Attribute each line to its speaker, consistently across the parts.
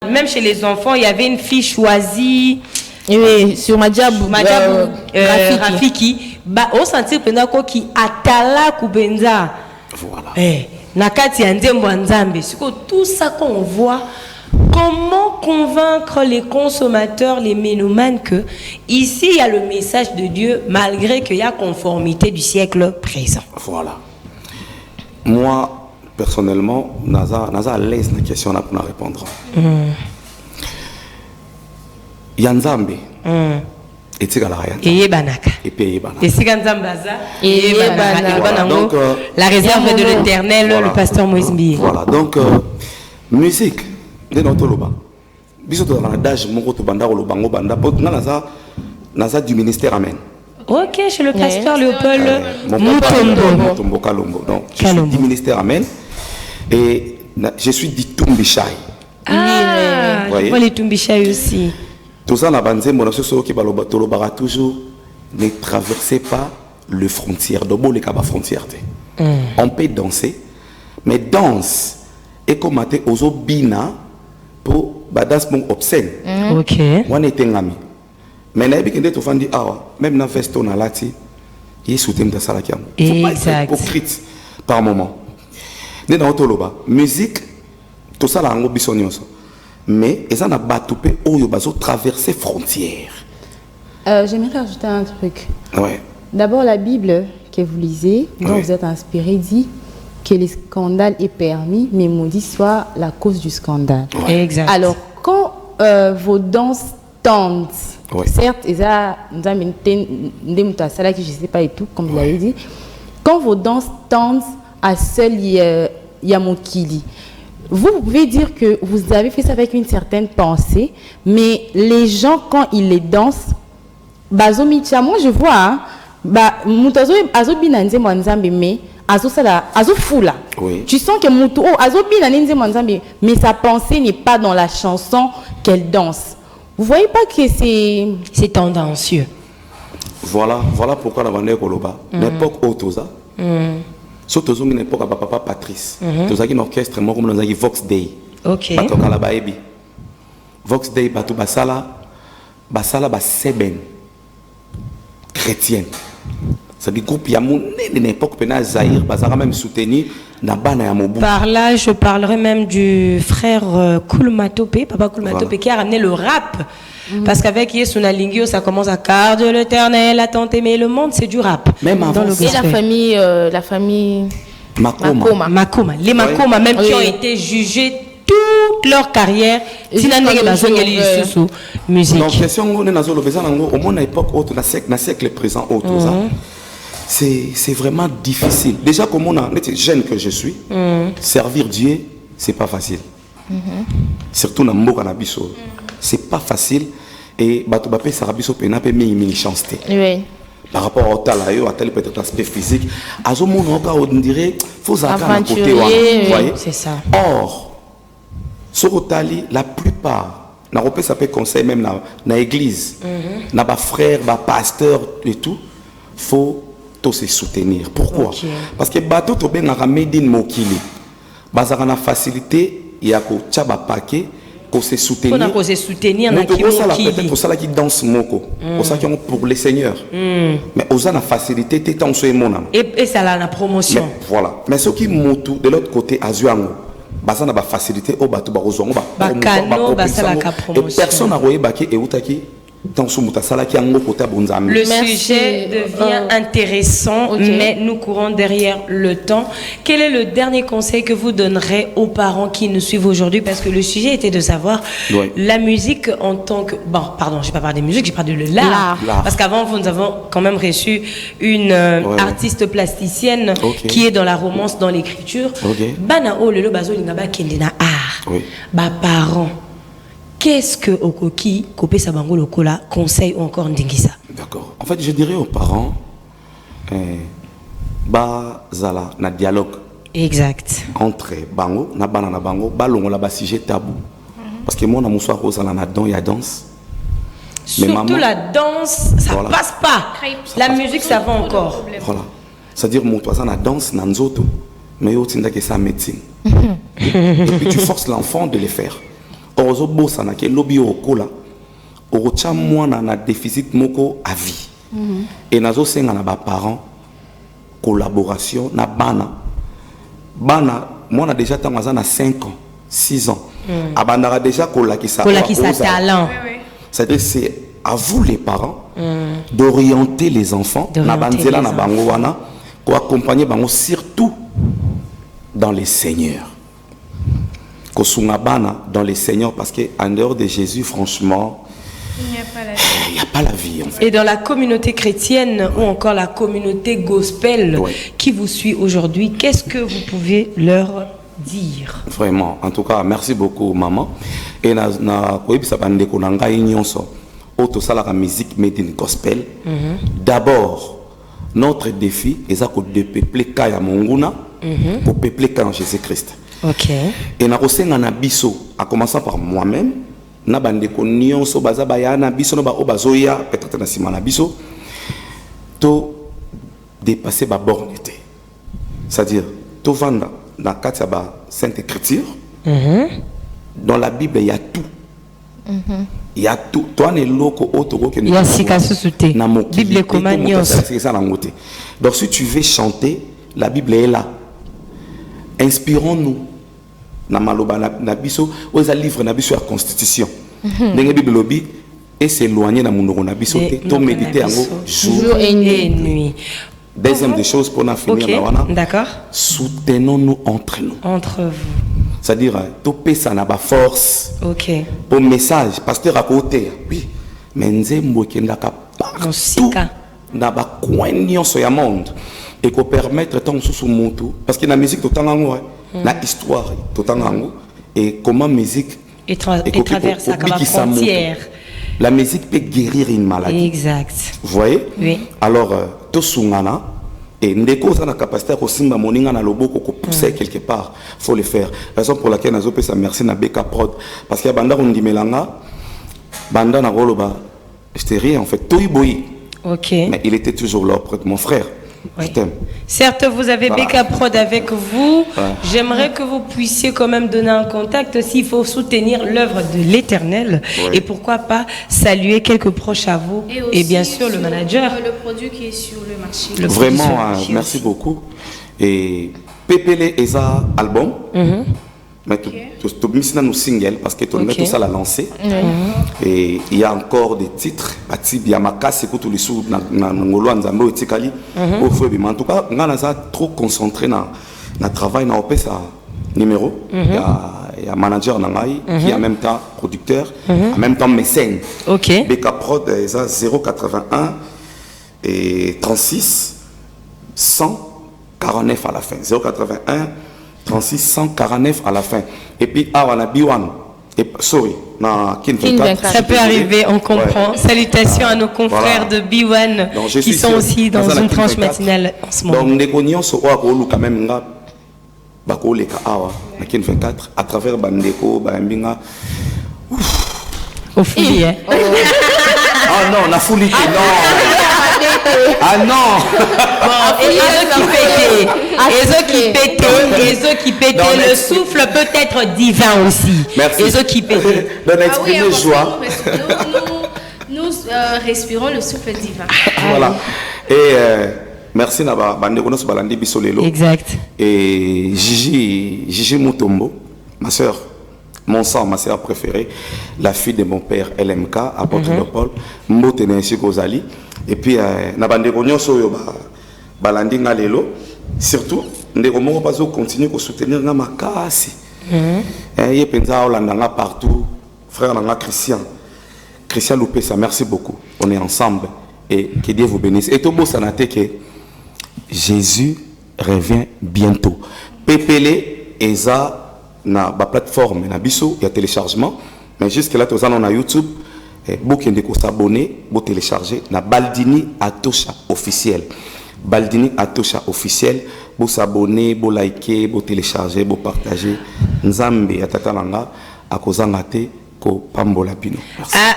Speaker 1: même chez les enfants, il y avait une fille choisie.
Speaker 2: Oui, sur Madjabou
Speaker 1: Rafiki. Au sentir pendant qui atala kubenza.
Speaker 3: Voilà.
Speaker 1: Nakati Andembo Nzambe. Tout ça qu'on voit. Comment convaincre les consommateurs, les mélomanes que ici il y a le message de Dieu malgré qu'il y a conformité du siècle présent.
Speaker 3: Voilà. Moi, personnellement, Naza laisse la question là pour répondre. Yanzambe. Et Tigalayan.
Speaker 1: Et Banaka.
Speaker 3: Et Pays Banaka.
Speaker 1: Et Siganzambaza.
Speaker 2: Et Banaka.
Speaker 1: Donc, la réserve de l'Éternel, voilà. Le pasteur Moïse Mbié.
Speaker 3: Voilà. Donc, musique. De notre loba. Biso to na d'âge moko to banda lo bango banda pot naza du ministère amen.
Speaker 1: OK, chez le pasteur Léopold
Speaker 3: Mutombo Kalombo. Donc je suis du ministère amen et je suis du Tumbichai.
Speaker 1: Ah, je vois les Tumbichai aussi.
Speaker 3: Tout ça na banzembo na soso ki baloba to lobara toujours ne traversez pas le frontière dobo les kaba frontière. On peut danser mais danse et comme aux bina pour badas mon obscène.
Speaker 1: OK.
Speaker 3: On était ngami. Mais na bi kende to fandi awa, même na vesto na lati, il soutient de ça qui am. Faut pas être hypocrite par moment. Né dans toloba, musique tout ça la ngo bisonioso. Mais ils en a batupé oyo bazo traverser frontières.
Speaker 2: J'aimerais ajouter un truc.
Speaker 3: Ouais.
Speaker 2: D'abord la Bible que vous lisez, dont vous êtes inspiré dit que le scandale est permis, mais maudit soit la cause du scandale.
Speaker 1: Ouais. Exact.
Speaker 2: Alors, quand vos danses tendent, certes, je ne sais pas et tout, comme vous l'avez dit, quand vos danses tendent à seul Yamokili, vous pouvez dire que vous avez fait ça avec une certaine pensée, mais les gens, quand ils les dansent, moi je vois, mais tu sens que mais sa pensée n'est pas dans la chanson qu'elle danse. Vous voyez pas que c'est
Speaker 1: tendancieux.
Speaker 3: Voilà pourquoi la bande koloba l'époque autoza. Surtout une époque à papa Patrice. Tous un orchestre moi comme dans un Vox Day.
Speaker 1: OK.
Speaker 3: Batoka la baebi. Vox Day batu basala ba seben chrétienne. Ça dit groupe Yamoun de l'époque pena Zahir bazara même soutenu na bana ya Mobutu.
Speaker 1: Par là, je parlerai même du frère Koulmatopé, papa Koulmatopé qui a ramené le rap. Parce qu'avec Yesuna Lingio, ça commence à car de l'Éternel, à tant aimer le monde, c'est du rap.
Speaker 3: Même avant
Speaker 2: et la famille
Speaker 1: Makoma. Les Makoma, même qui ont été jugés toute leur carrière, musique.
Speaker 3: Donc, question on est dans au moins à l'époque autre, dans siècle présent autre, c'est vraiment difficile. Déjà comme on a jeune que je suis, servir Dieu, c'est pas facile. Surtout dans Mboka na biso, c'est pas facile et bato bapé sarabiso pena pe mi chance.
Speaker 2: Oui.
Speaker 3: Par rapport au talayo, à tel peut-être aspect physique, azo mon on dirait faut à côté voyez.
Speaker 1: C'est ça.
Speaker 3: Or sur Otali, la plupart na repé ça peut conseil même na église, na ba frère, ba pasteur et tout, faut tous se soutenir. Pourquoi? Parce que bato to ben na medine mokili. Bazara na facilité ya ko tchaba paquet pour se soutenir.
Speaker 1: Pour se soutenir na
Speaker 3: peut-être pour ça qui danse moko. Pour ça qui ont pour les seigneurs. Mais aux a la facilité té tant soe mon
Speaker 1: et ça la promotion.
Speaker 3: Mais, voilà. Mais ce qui motu de l'autre côté azuango. Basa na ba facilité au bato ba rozongo ba
Speaker 1: kano ba sala ka promotion.
Speaker 3: Et personne n'a royé baké et outaki. Le
Speaker 1: sujet devient intéressant, mais nous courons derrière le temps. Quel est le dernier conseil que vous donnerez aux parents qui nous suivent aujourd'hui? Parce que le sujet était de savoir la musique en tant que... Bon, pardon, je n'ai pas parlé de musique, j'ai parlé de l'art. Parce qu'avant, nous avons quand même reçu une artiste plasticienne qui est dans la romance, dans l'écriture. Banao, le bazo, l'ingaba, kendina art. Parents. Qu'est-ce que Okoki, Kopé Sabango Lokola, conseille encore Ndingisa?
Speaker 3: D'accord. En fait, je dirais aux parents, zala na dialogue.
Speaker 1: Exact.
Speaker 3: Entre bango, na bango, balongo la ba sujet tabou. Parce que moi, na moussoir rose na don ya danse.
Speaker 1: Surtout la danse, ça passe pas. La musique, ça va encore.
Speaker 3: Voilà. C'est-à-dire, mon toisin na danse, na nzoto, mais yo tinda que ça médecine. Et puis tu forces l'enfant de les faire. ozo bossa na ke lobby okola ocha mwana na déficit moko à vie et nazo senga na ba parents collaboration na bana mwana déjà tangaza na 5 ans 6 ans abandara déjà kolakisa
Speaker 1: talent.
Speaker 3: C'est-à-dire c'est à vous les parents d'orienter les enfants na banzela na bango wana ko accompagner bango surtout dans les seigneurs. Kosungabana dans les seigneurs parce que en dehors de Jésus franchement il n'y a pas la vie en fait.
Speaker 1: Et dans la communauté chrétienne ou encore la communauté gospel qui vous suit aujourd'hui, qu'est-ce que vous pouvez leur dire?
Speaker 3: Vraiment, en tout cas, merci beaucoup maman. Et na koyebisa bandeko na ngai nyonso auto sala la musique made in gospel. D'abord, notre défi est de peupler kaya monguna pour peupler kaya Jésus-Christ.
Speaker 1: OK.
Speaker 3: Et na kosenga na biso en commençant par moi-même na bandeko nyonso baza bayana biso no ba obazoya peut-être na sima na biso to dépasser ba bornité. C'est-à-dire to vanda dans quatre sainte écriture. Dans la Bible il y a tout. Il y a tout. Toi ne loko otoko que
Speaker 1: il y a sika susute. Bible komanyos.
Speaker 3: Donc si tu veux chanter, la Bible est là. Inspirons-nous. Na maloba na biso oza livre na biso ya constitution. Ndenge Bible lobi et s'éloigner na munoko na biso te to méditer yango jour
Speaker 1: et nuit.
Speaker 3: Deuxième des choses pour finir na wana.
Speaker 1: D'accord.
Speaker 3: Soutenons-nous entre nous.
Speaker 1: Entre vous.
Speaker 3: C'est-à-dire topé ça na ba force.
Speaker 1: OK.
Speaker 3: Pour message pasteur à côté. Oui. Mais nzembo kendaka partout. Na ba coin nyonso ya monde et ko permettre tant sous mutu parce que la musique tout tango la histoire tout tango et comment musique
Speaker 1: et traverse la frontière.
Speaker 3: La musique peut guérir une maladie.
Speaker 1: Exact.
Speaker 3: Vous voyez?
Speaker 1: Oui.
Speaker 3: Alors to sungana et ndeko ça na capacité ko simba moninga na loboko ko pousser quelque part, faut le faire. Raison pour laquelle nazo pesa merci na Beka Prod parce que banda ondimelanga banda na roloba j'étais rien en fait toiboyi.
Speaker 1: OK.
Speaker 3: Mais il était toujours là auprès de mon frère.
Speaker 1: Oui.
Speaker 3: Je t'aime.
Speaker 1: Certes, vous avez Beka Prod avec vous. J'aimerais que vous puissiez quand même donner un contact aussi. Il faut soutenir l'œuvre de l'Éternel. Et pourquoi pas saluer quelques proches à vous. Et bien sûr, le manager.
Speaker 4: Le produit qui est sur le marché.
Speaker 3: Vraiment, merci beaucoup. Et Pépélé Eza album. Mais tout nous single parce que tout le monde ça l'a lancé. Et il y a encore des titres. Il y a Makas, écoute les sous na ngolo nzambe etikali. En tout cas, on a trop concentré na travail na opesa numéro. Il y a manager nangai qui est en même temps producteur, en même temps mécène.
Speaker 1: OK.
Speaker 3: Beka Prod Eza 081 et 36 149 à la fin. 081 36 149 à la fin. Et puis, on a B1. Sorry,
Speaker 1: ça peut arriver, on comprend. Salutations à nos confrères de B1 qui sont aussi dans une tranche matinale en ce moment.
Speaker 3: Donc, nous avons quand même à travers Bandeko, Bambinga.
Speaker 1: Au folie, hein?
Speaker 3: Ah non, la folie, non! Ah non!
Speaker 1: Bon, et les autres qui pétaient, le souffle peut être divin aussi.
Speaker 3: Merci.
Speaker 1: Les autres qui pétaient.
Speaker 3: Exprimer joie.
Speaker 4: Nous respirons le souffle divin.
Speaker 3: Voilà. Et merci Naba Bandeko Nos Balandi Bisolelo.
Speaker 1: Exact.
Speaker 3: Et Gigi Mutombo, ma soeur. Mon sang, ma sœur préférée, la fille de mon père LMK, apôtre de Paul, Mbotenensi Kozali. Et puis, Nabande Gonyoso, Balandi Ngalelo. Surtout, Ndeko Pazo continue à soutenir Namakasi. Il y a partout. Frère Nanga Christian Loupessa, merci beaucoup. On est ensemble. Et que Dieu vous bénisse. Et tout beau sanate que Jésus revient bientôt. Pépélé, Eza, na ba plateforme na biso il y a téléchargement mais jusque là tous on a YouTube beaucoup de s'abonner pour télécharger na Baldini Atosha officiel pour s'abonner pour liker pour télécharger pour partager nzambe atata nanga akozanga te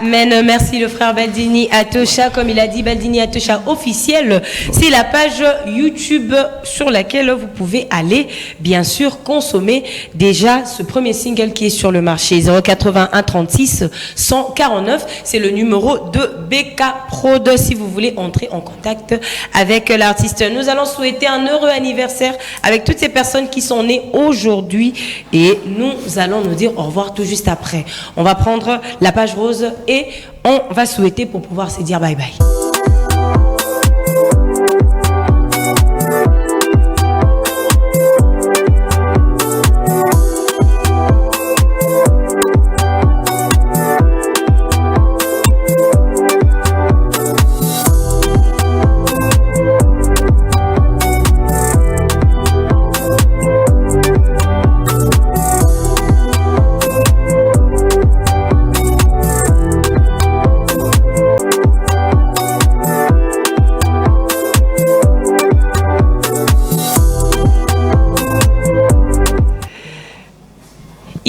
Speaker 1: Amen. Merci le frère Baldini Atocha. Comme il a dit, Baldini Atocha officiel. C'est la page YouTube sur laquelle vous pouvez aller, bien sûr, consommer déjà ce premier single qui est sur le marché. 081 36 149. C'est le numéro de BK Prod si vous voulez entrer en contact avec l'artiste. Nous allons souhaiter un heureux anniversaire avec toutes ces personnes qui sont nées aujourd'hui et nous allons nous dire au revoir tout juste après. On va prendre la page rose et on va souhaiter pour pouvoir se dire bye bye.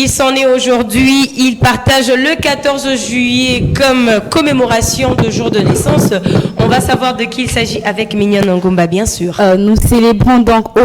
Speaker 1: Ils sont nés aujourd'hui, ils partagent le 14 juillet comme commémoration de jour de naissance. On va savoir de qui il s'agit avec Mignonne Ngumba, bien sûr.
Speaker 2: Nous célébrons donc